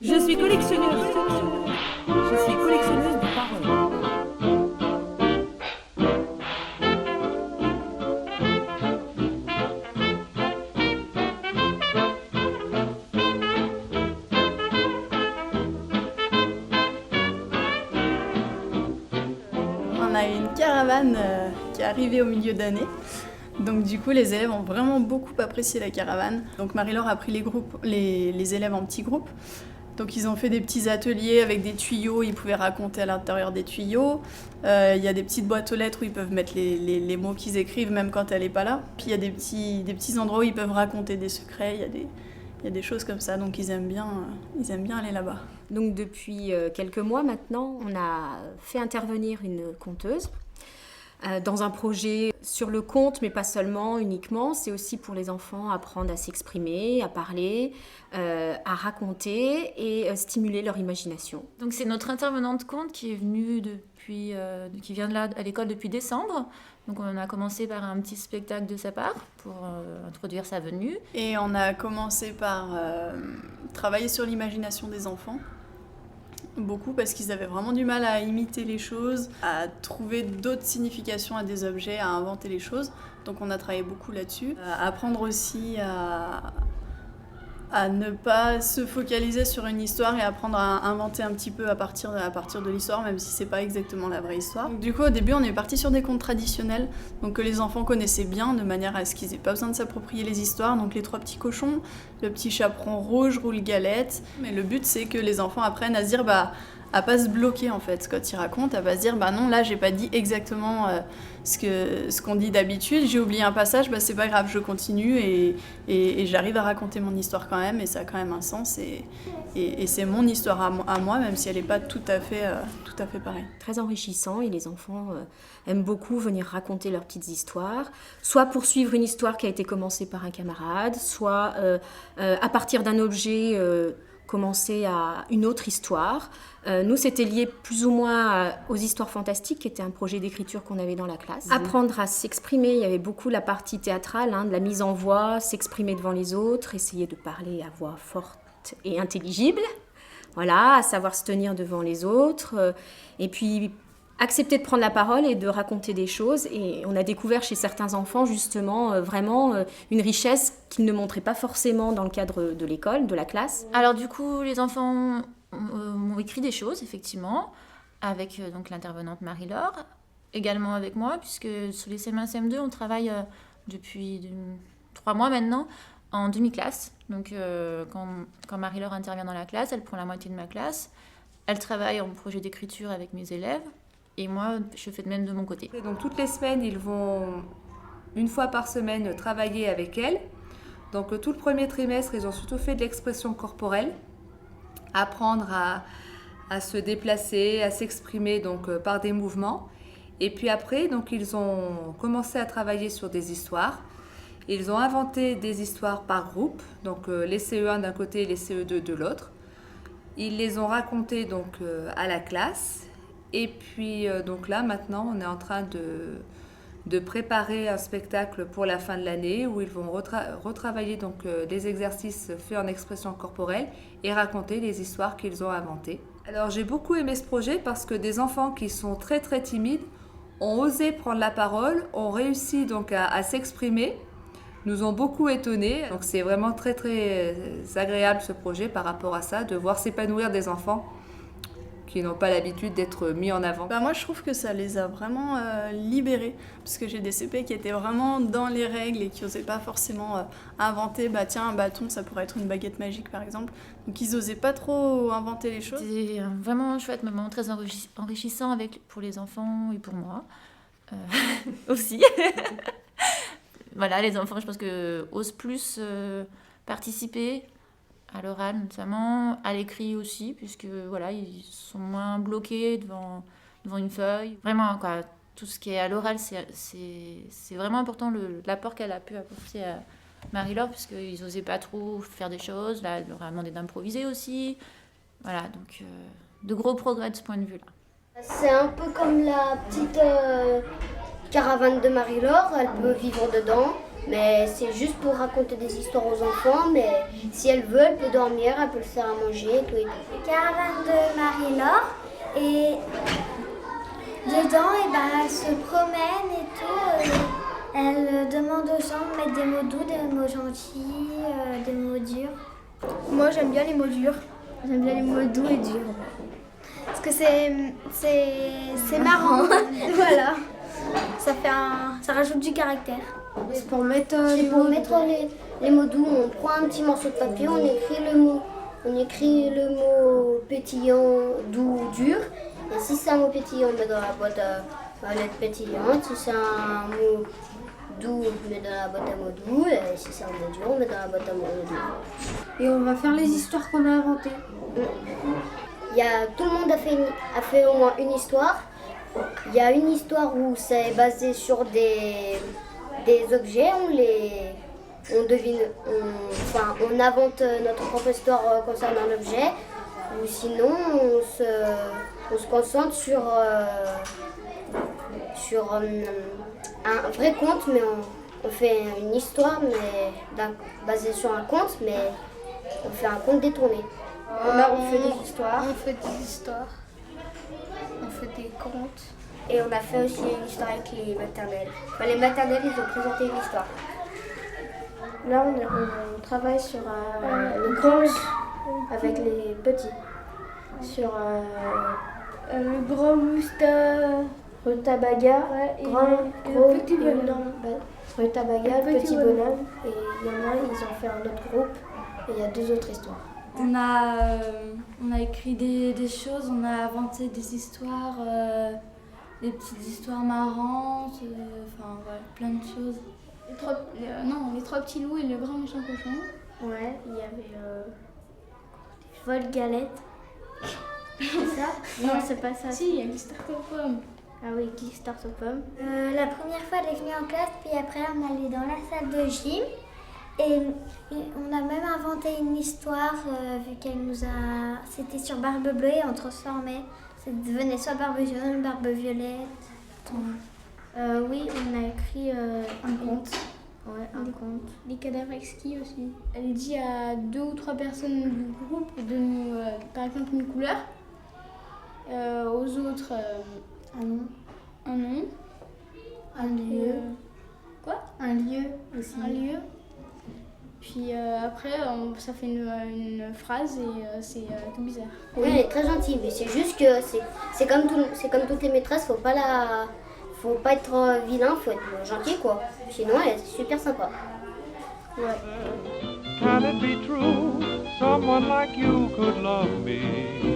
Je suis collectionneuse. Je suis collectionneuse de paroles. On a une caravane qui est arrivée au milieu d'année. Donc du coup, les élèves ont vraiment beaucoup apprécié la caravane. Donc Marie-Laure a pris les élèves en petits groupes. Donc ils ont fait des petits ateliers avec des tuyaux, ils pouvaient raconter à l'intérieur des tuyaux. Il y a des petites boîtes aux lettres où ils peuvent mettre les mots qu'ils écrivent même quand elle n'est pas là. Puis il y a des petits endroits où ils peuvent raconter des secrets, il y a des choses comme ça, donc ils aiment bien aller là-bas. Donc depuis quelques mois maintenant, on a fait intervenir une conteuse dans un projet sur le conte, mais pas seulement, uniquement. C'est aussi pour les enfants apprendre à s'exprimer, à parler, à raconter et stimuler leur imagination. Donc c'est notre intervenante conte qui est venue qui vient de là à l'école depuis décembre. Donc on a commencé par un petit spectacle de sa part pour introduire sa venue. Et on a commencé par travailler sur l'imagination des enfants. Beaucoup parce qu'ils avaient vraiment du mal à imiter les choses, à trouver d'autres significations à des objets, à inventer les choses. Donc on a travaillé beaucoup là-dessus. Apprendre aussi à ne pas se focaliser sur une histoire et apprendre à inventer un petit peu à partir de l'histoire, même si c'est pas exactement la vraie histoire. Donc, du coup, au début, on est parti sur des contes traditionnels, donc que les enfants connaissaient bien, de manière à ce qu'ils aient pas besoin de s'approprier les histoires. Donc les trois petits cochons, le petit chaperon rouge, roule galette. Mais le but, c'est que les enfants apprennent à se dire, à pas se bloquer en fait quand ils racontent, à pas se dire non, là j'ai pas dit exactement ce qu'on dit d'habitude, j'ai oublié un passage, c'est pas grave, je continue et j'arrive à raconter mon histoire quand même, et ça a quand même un sens, et c'est mon histoire à moi, même si elle est pas tout à fait pareille. Très enrichissant, et les enfants aiment beaucoup venir raconter leurs petites histoires, soit poursuivre une histoire qui a été commencée par un camarade, soit à partir d'un objet commencer à une autre histoire. Nous, c'était lié plus ou moins aux histoires fantastiques, qui était un projet d'écriture qu'on avait dans la classe. Apprendre à s'exprimer, il y avait beaucoup la partie théâtrale, de la mise en voix, s'exprimer devant les autres, essayer de parler à voix forte et intelligible, voilà, à savoir se tenir devant les autres, et puis accepter de prendre la parole et de raconter des choses. Et on a découvert chez certains enfants justement vraiment une richesse qu'ils ne montraient pas forcément dans le cadre de l'école, de la classe. Alors du coup, les enfants m'ont écrit des choses, effectivement, avec donc l'intervenante Marie-Laure, également avec moi, puisque sous les CM1, CM2, on travaille depuis 3 mois maintenant en demi-classe. Donc quand Marie-Laure intervient dans la classe, elle prend la moitié de ma classe, elle travaille en projet d'écriture avec mes élèves, et moi, je fais de même de mon côté. Donc toutes les semaines, ils vont une fois par semaine travailler avec elle. Donc tout le premier trimestre, ils ont surtout fait de l'expression corporelle, apprendre à se déplacer, à s'exprimer donc par des mouvements. Et puis après, donc ils ont commencé à travailler sur des histoires. Ils ont inventé des histoires par groupe, donc les CE1 d'un côté et les CE2 de l'autre. Ils les ont racontées donc à la classe. Et puis donc là, maintenant, on est en train de préparer un spectacle pour la fin de l'année où ils vont retravailler donc des exercices faits en expression corporelle et raconter les histoires qu'ils ont inventées. Alors j'ai beaucoup aimé ce projet parce que des enfants qui sont très très timides ont osé prendre la parole, ont réussi donc à s'exprimer, nous ont beaucoup étonnés. Donc c'est vraiment très très agréable ce projet par rapport à ça, de voir s'épanouir des enfants qui n'ont pas l'habitude d'être mis en avant. Moi, je trouve que ça les a vraiment libérés, parce que j'ai des CP qui étaient vraiment dans les règles et qui n'osaient pas forcément inventer, tiens, un bâton, ça pourrait être une baguette magique, par exemple. Donc, ils n'osaient pas trop inventer les choses. C'était vraiment un chouette moment, très enrichissant pour les enfants et pour moi aussi. Voilà, les enfants, je pense que osent plus participer à l'oral notamment, à l'écrit aussi, puisque voilà, ils sont moins bloqués devant une feuille. Vraiment, quoi, tout ce qui est à l'oral, c'est vraiment important l'apport qu'elle a pu apporter à Marie-Laure, puisqu'ils n'osaient pas trop faire des choses. Là, elle leur a demandé d'improviser aussi. Voilà, donc de gros progrès de ce point de vue-là. C'est un peu comme la petite caravane de Marie-Laure, elle peut vivre dedans. Mais c'est juste pour raconter des histoires aux enfants. Mais si elle veut, elle peut dormir, elle peut le faire à manger, tout et tout. Caravane de Marie-Laure. Et dedans, elle se promène et tout. Elle demande aux gens de mettre des mots doux, des mots gentils, des mots durs. Moi, j'aime bien les mots durs. J'aime bien les mots doux et durs. Parce que c'est marrant. Voilà. Ça rajoute du caractère. C'est pour mettre les mots doux. On prend un petit morceau de papier, on écrit le mot pétillant, doux, dur. Et si c'est un mot pétillant, on met dans la boîte à lettres pétillantes. Si c'est un mot doux, on met dans la boîte à mots doux. Et si c'est un mot dur, on met dans la boîte à mots doux. Et on va faire les histoires qu'on a inventées. Tout le monde a fait au moins une histoire. Il y a une histoire où c'est basé sur des objets, on invente notre propre histoire concernant un objet, ou sinon on se concentre sur un vrai conte, mais on fait une histoire basée sur un conte, mais on fait un conte détourné. On fait des histoires. On fait des histoires. On fait des contes. Et on a fait aussi une histoire avec les maternelles. Les maternelles, ils ont présenté une histoire. Là, on travaille sur le grand avec les petits. Sur le grand moustache, rutabaga, gros petit bonhomme. Rutabaga, le petit bonhomme. Et il y en a, ils ont fait un autre groupe. Et il y a 2 autres histoires. On a écrit des choses, on a inventé des histoires, des petites histoires marrantes, plein de choses. Les 3 petits loups et le grand méchant cochon. Ouais, il y avait vol galette. C'est ça? Non, c'est pas ça. Si, il y a Glister aux pommes. Ah oui, Glister aux pommes. La première fois, elle est venue en classe, puis après, on allait dans la salle de gym. Et on a même inventé une histoire, vu qu'elle nous a... C'était sur Barbe Bleue et on transformait. Ça devenait soit Barbe Jaune, Barbe Violette. Oui, on a écrit un conte. Ouais, un conte. Les cadavres exquis aussi. Elle dit à 2 ou 3 personnes du groupe de nous, par exemple, une couleur. Aux autres, un nom. Un lieu. Quoi? Un lieu aussi. Un lieu. Puis après, ça fait une phrase et c'est tout bizarre. Oui, elle est très gentille, mais c'est juste que c'est comme toutes les maîtresses, faut pas être vilain, faut être gentil quoi. Sinon, elle est super sympa. Ouais. Can it be true? Someone like you could love me.